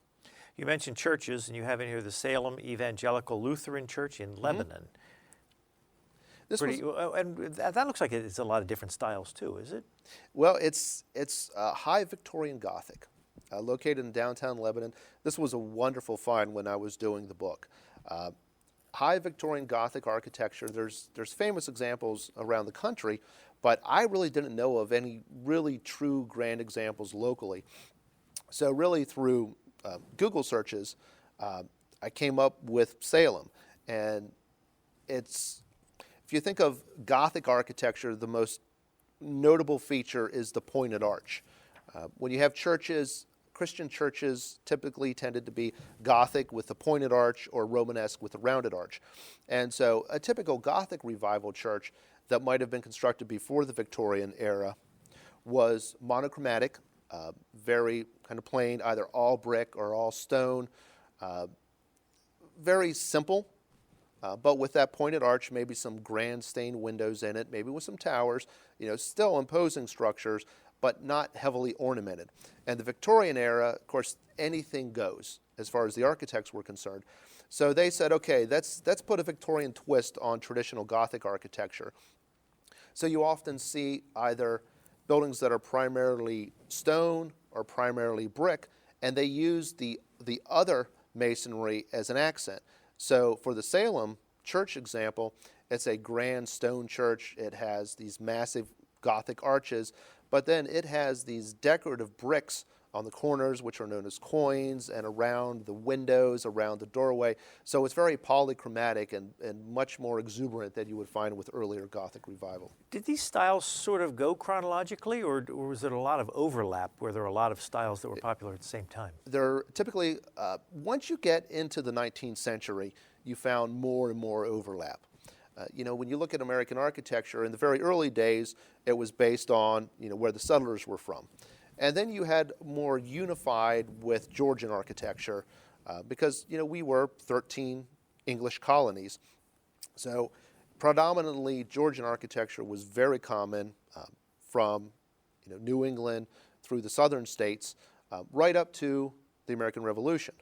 You mentioned churches, and you have in here the Salem Evangelical Lutheran Church in Lebanon. And that looks like it's a lot of different styles too, is it? Well, it's high Victorian Gothic, located in downtown Lebanon. This was a wonderful find when I was doing the book. High Victorian Gothic architecture, there's famous examples around the country, but I really didn't know of any really true grand examples locally. So really through Google searches, I came up with Salem. And if you think of Gothic architecture, the most notable feature is the pointed arch. When you have churches, Christian churches typically tended to be Gothic with a pointed arch or Romanesque with a rounded arch. And so a typical Gothic revival church that might have been constructed before the Victorian era was monochromatic, very kind of plain, either all brick or all stone, very simple. But with that pointed arch, maybe some grand stained windows in it, maybe with some towers, still imposing structures, but not heavily ornamented. And the Victorian era, of course, anything goes as far as the architects were concerned. So they said, okay, let's put a Victorian twist on traditional Gothic architecture. So you often see either buildings that are primarily stone or primarily brick, and they use the other masonry as an accent. So for the Salem church example, it's a grand stone church. It has these massive Gothic arches, but then it has these decorative bricks on the corners, which are known as coins, and around the windows, around the doorway. So it's very polychromatic and much more exuberant than you would find with earlier Gothic revival. Did these styles sort of go chronologically, or was it a lot of overlap where there were a lot of styles that were popular at the same time? They're typically, once you get into the 19th century, you found more and more overlap. When you look at American architecture, in the very early days, it was based on, where the settlers were from. And then you had more unified with Georgian architecture because, we were 13 English colonies. So predominantly Georgian architecture was very common from, New England through the southern states right up to the American Revolution.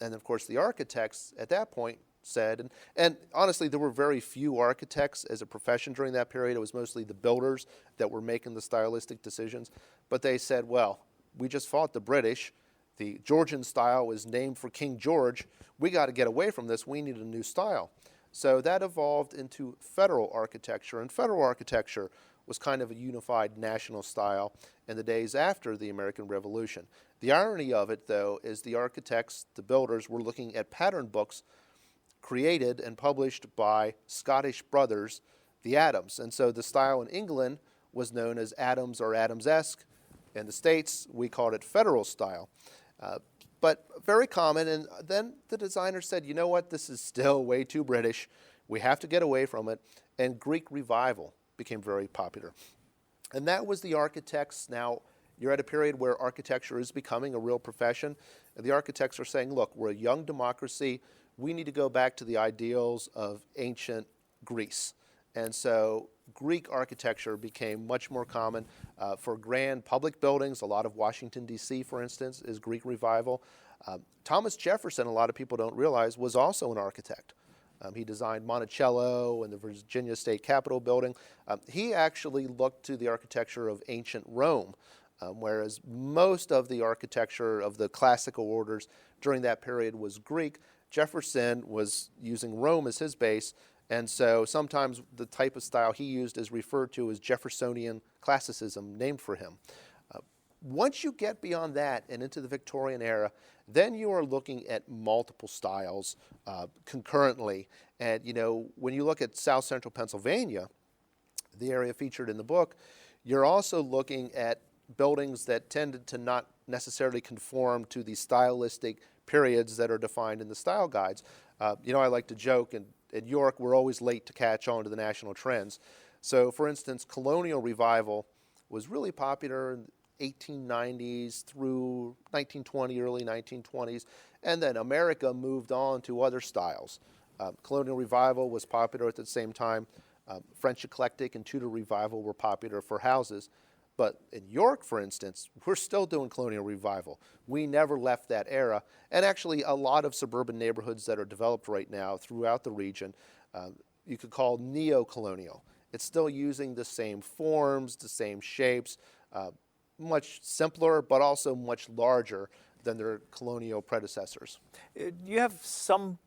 And of course the architects at that point said, and honestly there were very few architects as a profession during that period. It was mostly the builders that were making the stylistic decisions. But they said, well, we just fought the British. The Georgian style was named for King George. We got to get away from this. We need a new style. So that evolved into federal architecture. And federal architecture was kind of a unified national style in the days after the American Revolution. The irony of it, though, is the architects, the builders, were looking at pattern books created and published by Scottish brothers, the Adams. And so the style in England was known as Adams or Adams-esque. In the States, we called it federal style. But very common, and then the designer said, you know what, this is still way too British. We have to get away from it. And Greek revival became very popular. And that was the architects. Now, you're at a period where architecture is becoming a real profession. And the architects are saying, look, we're a young democracy. We need to go back to the ideals of ancient Greece. And so Greek architecture became much more common for grand public buildings. A lot of Washington, D.C., for instance, is Greek revival. Thomas Jefferson, a lot of people don't realize, was also an architect. He designed Monticello and the Virginia State Capitol building. He actually looked to the architecture of ancient Rome, whereas most of the architecture of the classical orders during that period was Greek. Jefferson was using Rome as his base, and so sometimes the type of style he used is referred to as Jeffersonian classicism, named for him. Once you get beyond that and into the Victorian era, then you are looking at multiple styles concurrently. And, when you look at South Central Pennsylvania, the area featured in the book, you're also looking at buildings that tended to not necessarily conform to the stylistic periods that are defined in the style guides. I like to joke, and at York, we're always late to catch on to the national trends. So, for instance, Colonial revival was really popular in the 1890s through 1920, early 1920s, and then America moved on to other styles. Colonial revival was popular at the same time. French eclectic and Tudor revival were popular for houses. But in York, for instance, we're still doing colonial revival. We never left that era. And actually, a lot of suburban neighborhoods that are developed right now throughout the region, you could call neo-colonial. It's still using the same forms, the same shapes, much simpler, but also much larger than their colonial predecessors. You have some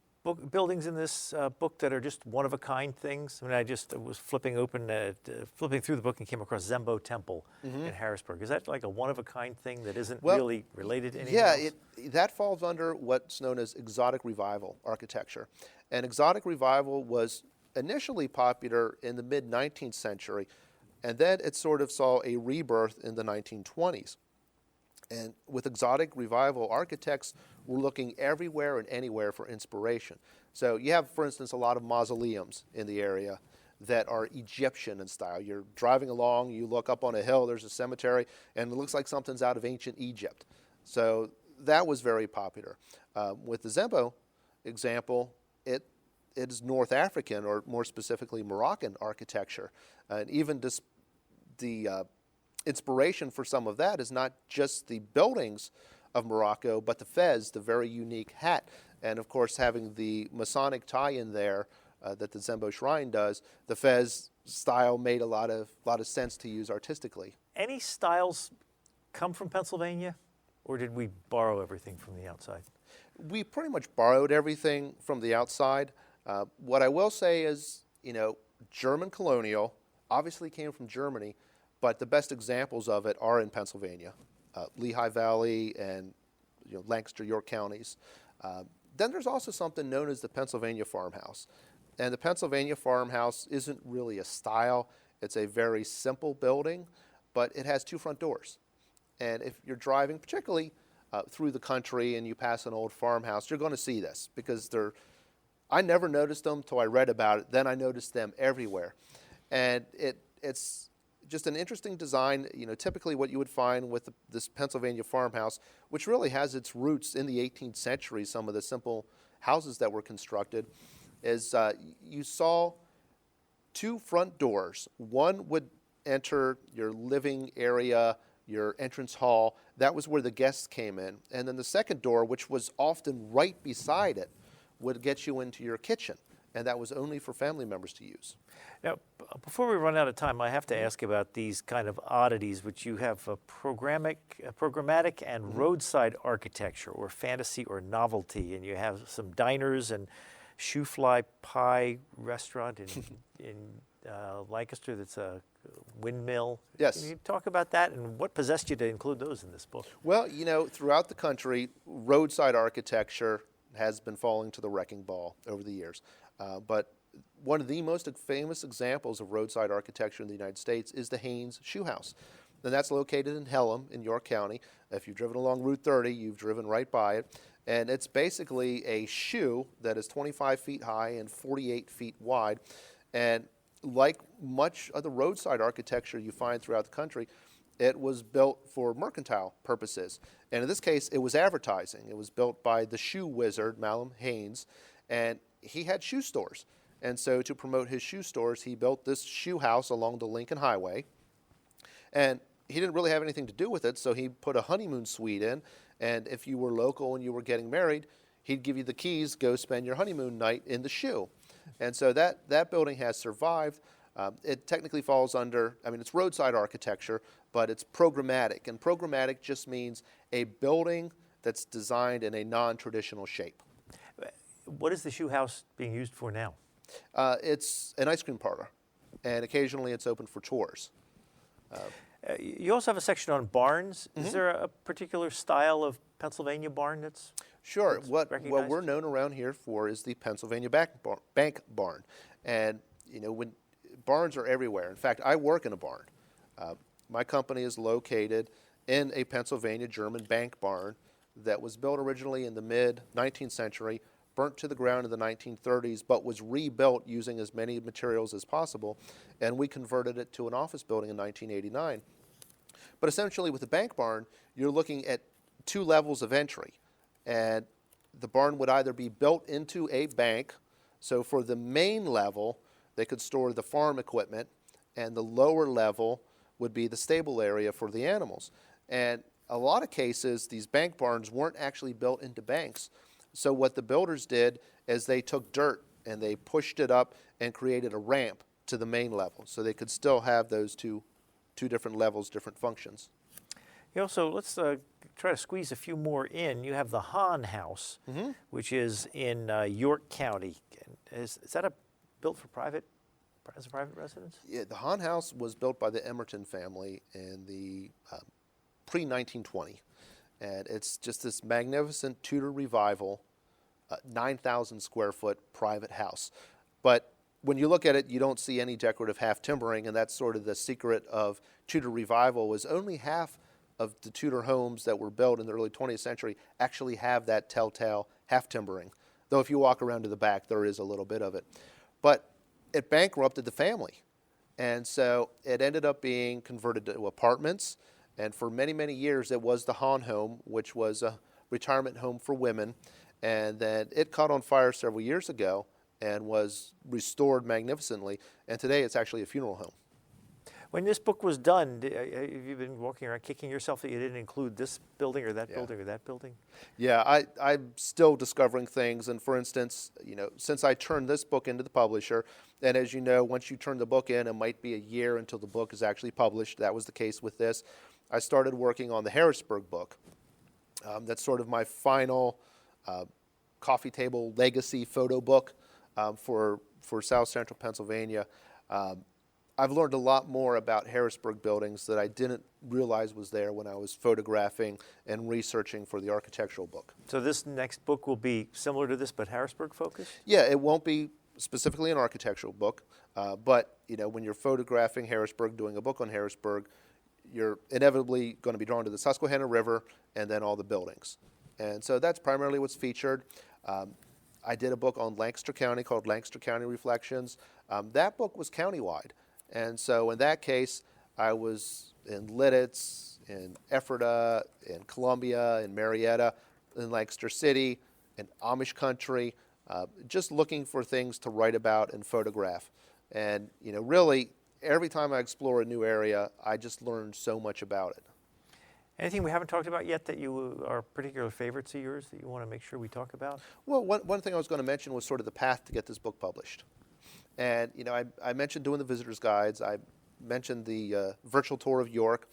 buildings in this book that are just one-of-a-kind things. I mean, I just was flipping through the book and came across Zembo Temple in Harrisburg. Is that like a one-of-a-kind thing that isn't really related to anything else? That falls under what's known as exotic revival architecture. And exotic revival was initially popular in the mid-19th century, and then it sort of saw a rebirth in the 1920s. And with exotic revival, architects were looking everywhere and anywhere for inspiration. So you have, for instance, a lot of mausoleums in the area that are Egyptian in style. You're driving along, you look up on a hill, there's a cemetery, and it looks like something's out of ancient Egypt. So that was very popular. With the Zembo example, it is North African, or more specifically Moroccan architecture. And even the inspiration for some of that is not just the buildings of Morocco, but the fez, the very unique hat. And of course, having the Masonic tie-in there that the Zembo Shrine does, the fez style made a lot of sense to use artistically. Any styles come from Pennsylvania, or did we borrow everything from the outside? We pretty much borrowed everything from the outside. What I will say is, German colonial obviously came from Germany, but the best examples of it are in Pennsylvania. Lehigh Valley and Lancaster, York counties. Then there's also something known as the Pennsylvania farmhouse. And the Pennsylvania farmhouse isn't really a style. It's a very simple building, but it has 2 front doors. And if you're driving, particularly through the country, and you pass an old farmhouse, you're going to see this because I never noticed them till I read about it. Then I noticed them everywhere. And it's just an interesting design. Typically what you would find with this Pennsylvania farmhouse, which really has its roots in the 18th century, some of the simple houses that were constructed, is you saw 2 front doors. One would enter your living area, your entrance hall. That was where the guests came in. And then the second door, which was often right beside it, would get you into your kitchen. And that was only for family members to use. Now, before we run out of time, I have to ask about these kind of oddities, which you have programmatic and roadside architecture, or fantasy or novelty, and you have some diners and shoe fly pie restaurant in Lancaster that's a windmill. Yes. Can you talk about that, and what possessed you to include those in this book? Well, throughout the country, roadside architecture has been falling to the wrecking ball over the years. But one of the most famous examples of roadside architecture in the United States is the Haynes Shoe House. And that's located in Pelham in York County. If you've driven along Route 30, you've driven right by it. And it's basically a shoe that is 25 feet high and 48 feet wide. And like much of the roadside architecture you find throughout the country, it was built for mercantile purposes. And in this case, it was advertising. It was built by the shoe wizard, Malcolm Haynes, and he had shoe stores. And so to promote his shoe stores, he built this shoe house along the Lincoln Highway. And he didn't really have anything to do with it, so he put a honeymoon suite in. And if you were local and you were getting married, he'd give you the keys, go spend your honeymoon night in the shoe. And so that building has survived. It technically falls under, it's roadside architecture, but it's programmatic. And programmatic just means a building that's designed in a non-traditional shape. What is the shoe house being used for now? It's an ice cream parlor, and occasionally it's open for tours. You also have a section on barns. Is there a particular style of Pennsylvania barn that's Sure. What recognized? we're known around here for is the Pennsylvania bank barn. And, when barns are everywhere. In fact, I work in a barn. My company is located in a Pennsylvania German bank barn that was built originally in the mid-19th century, burnt to the ground in the 1930s, but was rebuilt using as many materials as possible, and we converted it to an office building in 1989. But essentially with the bank barn, you're looking at 2 levels of entry, and the barn would either be built into a bank, so for the main level, they could store the farm equipment, and the lower level would be the stable area for the animals. And a lot of cases, these bank barns weren't actually built into banks. So what the builders did is they took dirt and they pushed it up and created a ramp to the main level. So they could still have those two different levels, different functions. So let's try to squeeze a few more in. You have the Hahn House, which is in York County. Is that built for as a private residence? Yeah, the Hahn House was built by the Emerton family in the pre-1920. And it's just this magnificent Tudor revival, 9,000 square foot private house. But when you look at it, you don't see any decorative half timbering, and that's sort of the secret of Tudor revival, was only half of the Tudor homes that were built in the early 20th century actually have that telltale half timbering. Though if you walk around to the back, there is a little bit of it. But it bankrupted the family. And so it ended up being converted to apartments. And for many, many years, it was the Hahn home, which was a retirement home for women. And then it caught on fire several years ago and was restored magnificently. And today it's actually a funeral home. When this book was done, have you been walking around kicking yourself that you didn't include this building or that building or that building? Yeah, I'm still discovering things. And for instance, since I turned this book into the publisher, and as you know, once you turn the book in, it might be a year until the book is actually published. That was the case with this. I started working on the Harrisburg book. That's sort of my final coffee table legacy photo book for South Central Pennsylvania. I've learned a lot more about Harrisburg buildings that I didn't realize was there when I was photographing and researching for the architectural book. So this next book will be similar to this, but Harrisburg focused? Yeah, it won't be specifically an architectural book, but when you're photographing Harrisburg, doing a book on Harrisburg, you're inevitably going to be drawn to the Susquehanna River and then all the buildings. And so that's primarily what's featured. I did a book on Lancaster County called Lancaster County Reflections. That book was countywide. And so in that case, I was in Lidditz, in Ephrata, in Columbia, in Marietta, in Lancaster City, in Amish country, just looking for things to write about and photograph. And, really, every time I explore a new area, I just learn so much about it. Anything we haven't talked about yet that you are particular favorites of yours that you want to make sure we talk about? Well, one thing I was going to mention was sort of the path to get this book published. And, I mentioned doing the visitor's guides. I mentioned the virtual tour of York.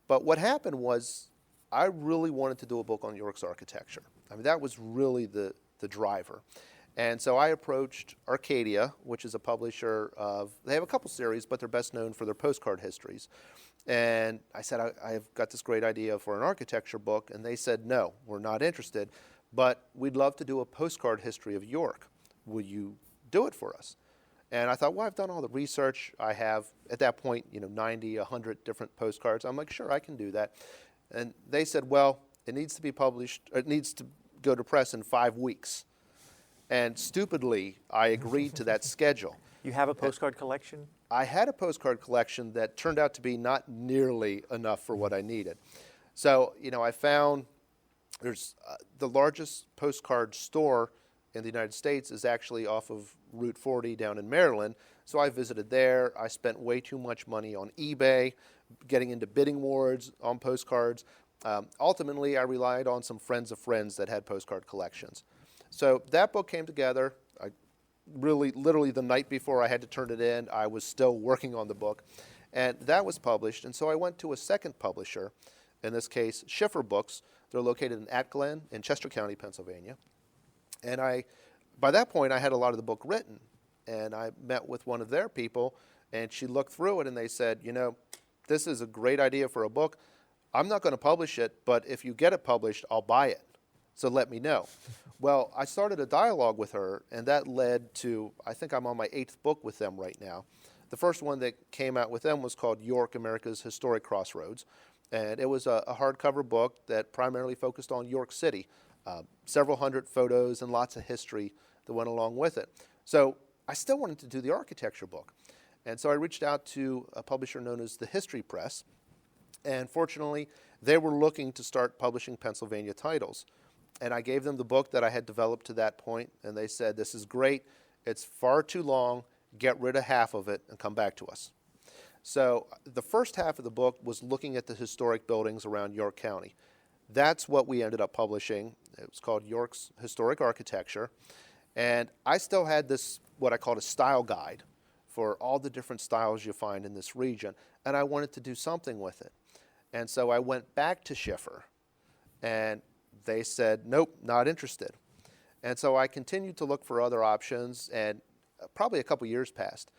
But what happened was I really wanted to do a book on York's architecture. I mean, that was really the driver. And so I approached Arcadia, which is a publisher they have a couple series, but they're best known for their postcard histories. And I said, I've got this great idea for an architecture book. And they said, no, we're not interested, but we'd love to do a postcard history of York. Will you do it for us? And I thought, well, I've done all the research. I have, at that point, 90, 100 different postcards. I'm like, sure, I can do that. And they said, well, it needs to be published, it needs to go to press in 5 weeks. And stupidly, I agreed to that schedule. You have a postcard collection? I had a postcard collection that turned out to be not nearly enough for what I needed. So, I found there's the largest postcard store in the United States is actually off of Route 40 down in Maryland. So I visited there. I spent way too much money on eBay, getting into bidding wars on postcards. Ultimately, I relied on some friends of friends that had postcard collections. So that book came together. Literally the night before I had to turn it in, I was still working on the book. And that was published. And so I went to a second publisher, in this case, Schiffer Books. They're located in Atglen in Chester County, Pennsylvania. And by that point, I had a lot of the book written. And I met with one of their people, and she looked through it, and they said, this is a great idea for a book. I'm not going to publish it, but if you get it published, I'll buy it. So let me know. Well, I started a dialogue with her, and that led to, I think I'm on my 8th book with them right now. The first one that came out with them was called York, America's Historic Crossroads. And it was a hardcover book that primarily focused on York City. Several hundred photos and lots of history that went along with it. So I still wanted to do the architecture book. And so I reached out to a publisher known as the History Press. And fortunately, they were looking to start publishing Pennsylvania titles. And I gave them the book that I had developed to that point, and they said, this is great, it's far too long, get rid of half of it and come back to us. So the first half of the book was looking at the historic buildings around York County. That's what we ended up publishing. It was called York's Historic Architecture. And I still had this, what I called a style guide for all the different styles you find in this region, and I wanted to do something with it. And so I went back to Schiffer, and they said, nope, not interested. And so I continued to look for other options, and probably a couple years passed.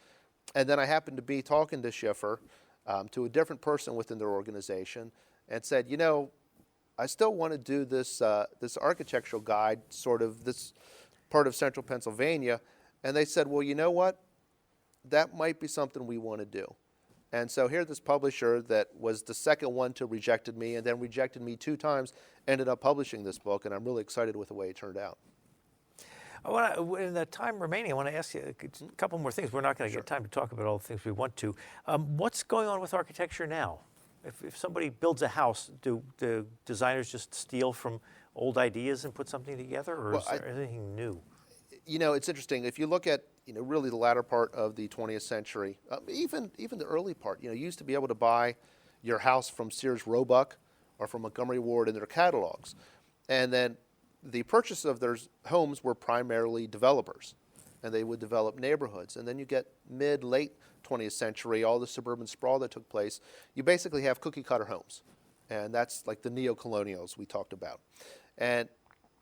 And then I happened to be talking to Schiffer, to a different person within their organization, and said, I still want to do this architectural guide, sort of this part of central Pennsylvania. And they said, well, you know what? That might be something we want to do. And so here this publisher that was the second one to rejected me and then rejected me 2 times ended up publishing this book, and I'm really excited with the way it turned out. In the time remaining, I want to ask you a couple more things. We're not going to get time to talk about all the things we want to. What's going on with architecture now? If somebody builds a house, do the designers just steal from old ideas and put something together, or is there anything new? It's interesting. If you look at really the latter part of the 20th century, even the early part, you used to be able to buy your house from Sears Roebuck or from Montgomery Ward in their catalogs. And then the purchase of their homes were primarily developers, and they would develop neighborhoods. And then you get late 20th century, all the suburban sprawl that took place, you basically have cookie-cutter homes. And that's like the neo-colonials we talked about. And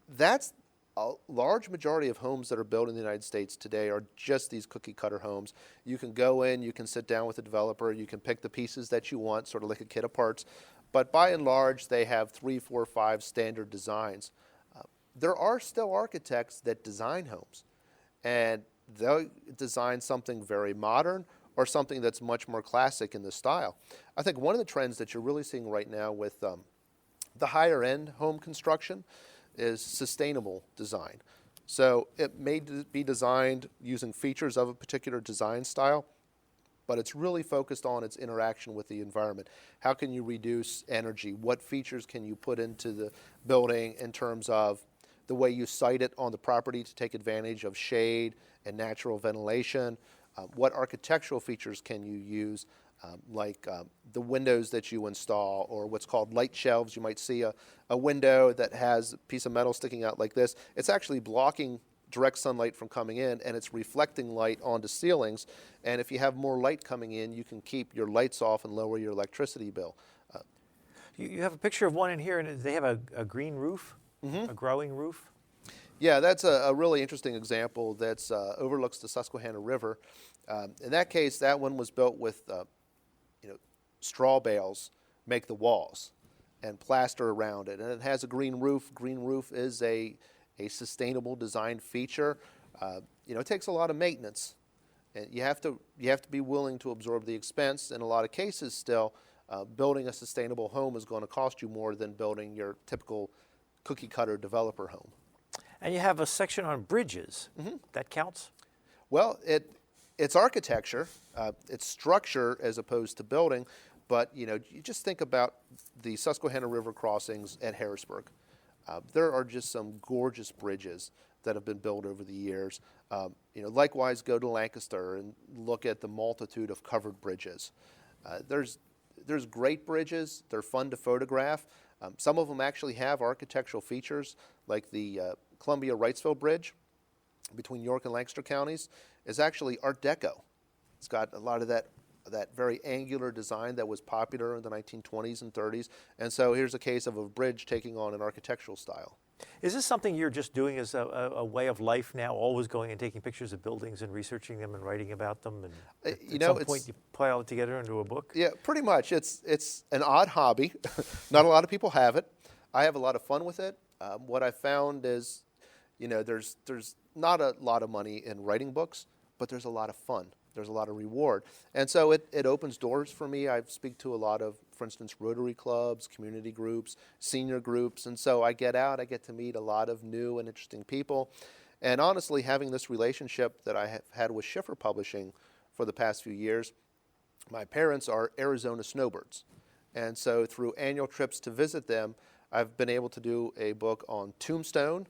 that's a large majority of homes that are built in the United States today are just these cookie cutter homes. You can go in, you can sit down with the developer, you can pick the pieces that you want, sort of like a kit of parts. But by and large, they have 3, 4, 5 standard designs. There are still architects that design homes, and they'll design something very modern or something that's much more classic in the style. I think one of the trends that you're really seeing right now with the higher end home construction is sustainable design. So it may be designed using features of a particular design style, but it's really focused on its interaction with the environment. How can you reduce energy? What features can you put into the building in terms of the way you site it on the property to take advantage of shade and natural ventilation? What architectural features can you use, like the windows that you install, or what's called light shelves. You might see a window that has a piece of metal sticking out like this. It's actually blocking direct sunlight from coming in, and it's reflecting light onto ceilings. And if you have more light coming in, you can keep your lights off and lower your electricity bill. You have a picture of one in here, and they have a green roof, a growing roof. Yeah, that's a really interesting example that overlooks the Susquehanna River. In that case, that one was built with straw bales make the walls and plaster around it. And it has a green roof. Green roof is a sustainable design feature. It takes a lot of maintenance. And you have to be willing to absorb the expense. In a lot of cases still, building a sustainable home is going to cost you more than building your typical cookie cutter developer home. And you have a section on bridges. That counts? Well, it's architecture, it's structure as opposed to building, but you just think about the Susquehanna River crossings at Harrisburg. There are just some gorgeous bridges that have been built over the years. Likewise, go to Lancaster and look at the multitude of covered bridges. There's great bridges. They're fun to photograph. Some of them actually have architectural features, like the Columbia-Wrightsville Bridge between York and Lancaster counties is actually Art Deco. It's got a lot of that very angular design that was popular in the 1920s and 30s. And so here's a case of a bridge taking on an architectural style. Is this something you're just doing as a way of life now, always going and taking pictures of buildings and researching them and writing about them? And at some point you pile it together into a book? Yeah, pretty much. It's an odd hobby. Not a lot of people have it. I have a lot of fun with it. What I found is, there's not a lot of money in writing books, but there's a lot of fun. There's a lot of reward. And so it opens doors for me. I speak to a lot of, for instance, Rotary clubs, community groups, senior groups. And so I get out, I get to meet a lot of new and interesting people. And honestly, having this relationship that I have had with Schiffer Publishing for the past few years, my parents are Arizona snowbirds. And so through annual trips to visit them, I've been able to do a book on Tombstone,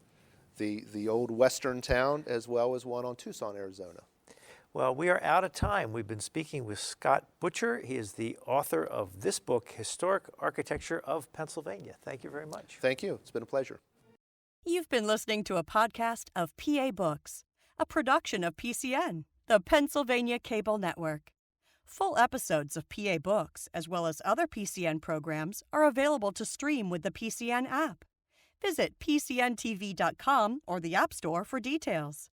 the old western town, as well as one on Tucson, Arizona. Well, we are out of time. We've been speaking with Scott Butcher. He is the author of this book, Historic Architecture of Pennsylvania. Thank you very much. Thank you. It's been a pleasure. You've been listening to a podcast of PA Books, a production of PCN, the Pennsylvania Cable Network. Full episodes of PA Books, as well as other PCN programs, are available to stream with the PCN app. Visit PCNTV.com or the App Store for details.